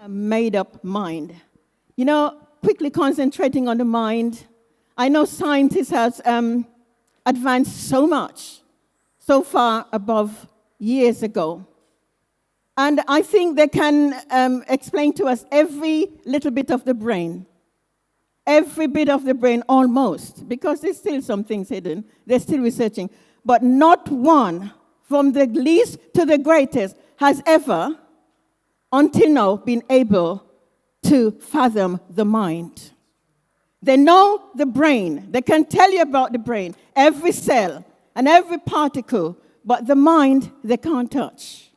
A made-up mind. You know, quickly concentrating on the mind, I know scientists have advanced so much, so far above years ago. And I think they can explain to us every little bit of the brain. Every bit of the brain, almost, because there's still some things hidden. They're still researching. But not one, from the least to the greatest, has ever, until now, been able to fathom the mind. They know the brain. They can tell you about the brain, every cell and every particle, but the mind they can't touch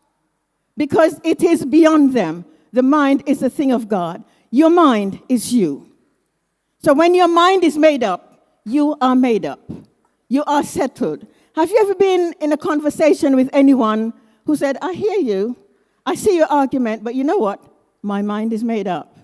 because it is beyond them. The mind is a thing of God. Your mind is you. So when your mind is made up, you are made up. You are settled. Have you ever been in a conversation with anyone who said, I hear you, I see your argument, but you know what? My mind is made up.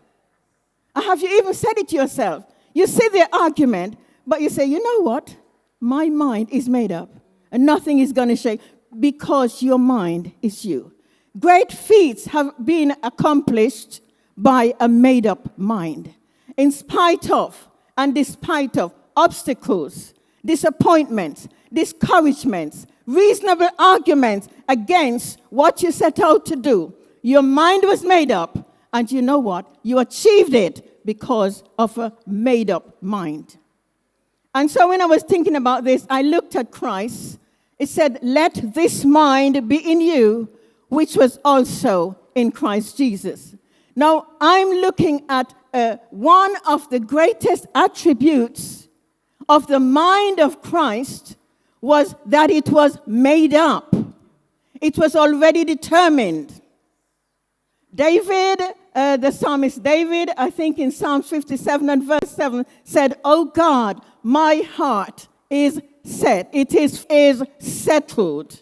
Or have you even said it to yourself? You see their argument, but you say, you know what? My mind is made up, and nothing is going to shake because your mind is you. Great feats have been accomplished by a made-up mind. In spite of and despite of obstacles, disappointments, discouragements, reasonable arguments against what you set out to do, your mind was made up, and you know what? You achieved it because of a made-up mind. And so when I was thinking about this, I looked at Christ. It said, let this mind be in you, which was also in Christ Jesus. Now, I'm looking at one of the greatest attributes of the mind of Christ was that it was made up. It was already determined. David, the psalmist David, I think in Psalm 57 and verse 7, said, "Oh God, my heart is set. It is settled."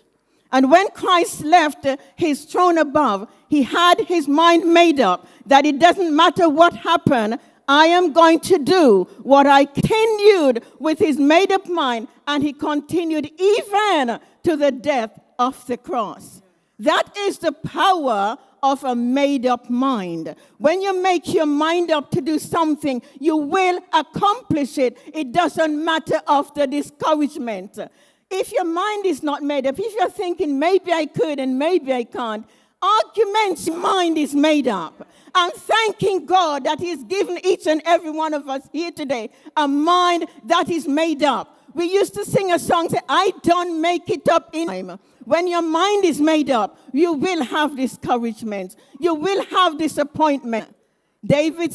And when Christ left his throne above, he had his mind made up that it doesn't matter what happened, I am going to do what I continued with his made-up mind, and he continued even to the death of the cross. That is the power of a made-up mind. When you make your mind up to do something, you will accomplish it. It doesn't matter of the discouragement. If your mind is not made up, if you're thinking, maybe I could and maybe I can't, arguments, mind is made up. I'm thanking God that he's given each and every one of us here today a mind that is made up. We used to sing a song, say, I don't make it up in time. When your mind is made up, you will have discouragement. You will have disappointment. David